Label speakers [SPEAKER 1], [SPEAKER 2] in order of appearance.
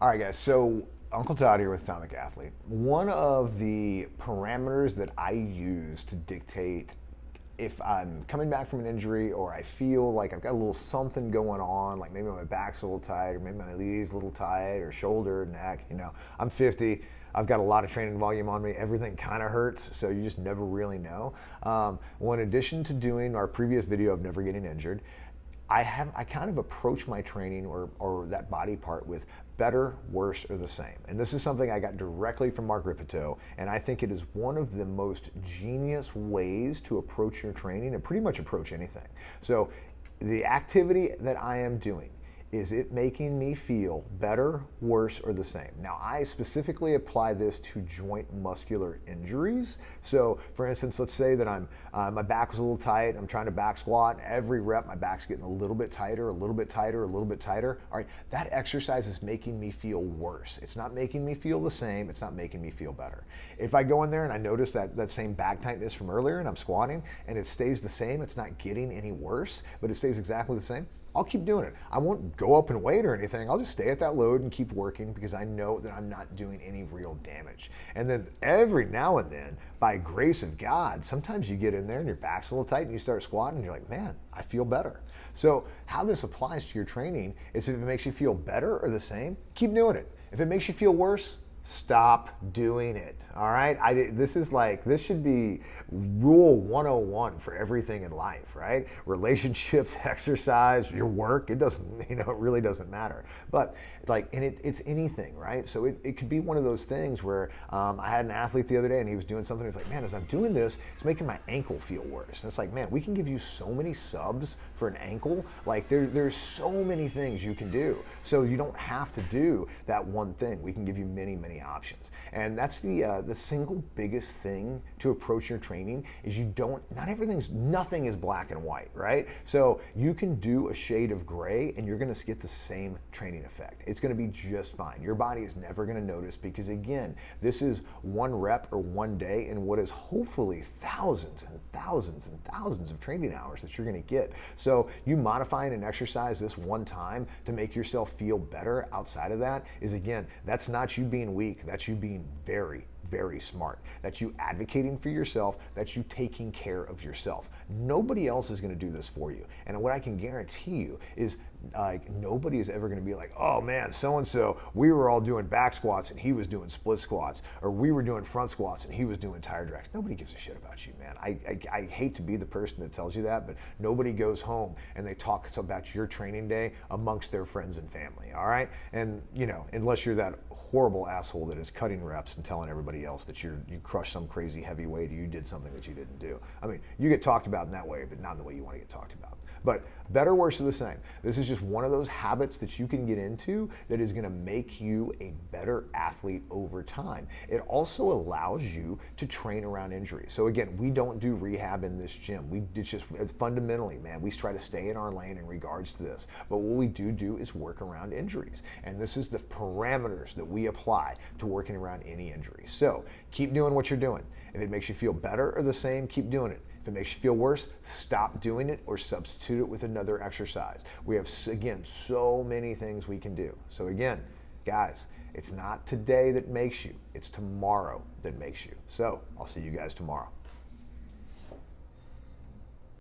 [SPEAKER 1] All right, guys. So Uncle Todd here with Atomic Athlete. One of the parameters that I use to dictate if I'm coming back from an injury or I feel like I've got a little something going on, like maybe my back's a little tight or maybe my knee's a little tight or shoulder, neck, I'm 50. I've got a lot of training volume on me. Everything kind of hurts, so you just never really know. Well, in addition to doing our previous video of never getting injured, I kind of approach my training or that body part with better, worse, or the same. And this is something I got directly from Mark Rippetoe, and I think it is one of the most genius ways to approach your training and pretty much approach anything. So the activity that I am doing, is it making me feel better, worse, or the same? Now, I specifically apply this to joint muscular injuries. So, for instance, let's say that my back was a little tight, I'm trying to back squat, and every rep my back's getting a little bit tighter, a little bit tighter, a little bit tighter. All right, that exercise is making me feel worse. It's not making me feel the same, it's not making me feel better. If I go in there and I notice that same back tightness from earlier and I'm squatting and it stays the same, it's not getting any worse, but it stays exactly the same, I'll keep doing it. I won't go up in weight or anything. I'll just stay at that load and keep working because I know that I'm not doing any real damage. And then every now and then, by grace of God, sometimes you get in there and your back's a little tight and you start squatting and you're like, man, I feel better. So how this applies to your training is if it makes you feel better or the same, keep doing it. If it makes you feel worse, stop doing it. All right. This should be rule 101 for everything in life, right? Relationships, exercise, your work, it doesn't, it really doesn't matter. But it's anything, right? So it could be one of those things where I had an athlete the other day and he was doing something. He's like, man, as I'm doing this, it's making my ankle feel worse. And it's like, man, we can give you so many subs for an ankle. Like there's so many things you can do. So you don't have to do that one thing. We can give you many, many options. And that's the single biggest thing to approach your training is nothing is black and white, right? So you can do a shade of gray and you're going to get the same training effect. It's going to be just fine. Your body is never going to notice because again, this is one rep or one day in what is hopefully thousands and thousands and thousands of training hours that you're going to get. So you modifying an exercise this one time to make yourself feel better outside of that is, again, that's not you being weak. That's you being very, very smart. That's you advocating for yourself. That's you taking care of yourself. Nobody else is going to do this for you. And what I can guarantee you is nobody is ever going to be like, oh man, so-and-so, we were all doing back squats and he was doing split squats, or we were doing front squats and he was doing tire drags. Nobody gives a shit about you, man. I hate to be the person that tells you that, but nobody goes home and they talk about your training day amongst their friends and family, all right? And, unless you're that horrible asshole that is cutting reps and telling everybody else that you crushed some crazy heavy weight or you did something that you didn't do. I mean, you get talked about in that way, but not in the way you want to get talked about. But better, worse, or the same. This is just one of those habits that you can get into that is going to make you a better athlete over time. It also allows you to train around injuries. So again, we don't do rehab in this gym. It's just fundamentally, man, we try to stay in our lane in regards to this. But what we do is work around injuries. And this is the parameters that we apply to working around any injury. So keep doing what you're doing. If it makes you feel better or the same, keep doing it. If it makes you feel worse, stop doing it or substitute it with another exercise. We have, again, so many things we can do. So again, guys, it's not today that makes you, it's tomorrow that makes you. So I'll see you guys tomorrow.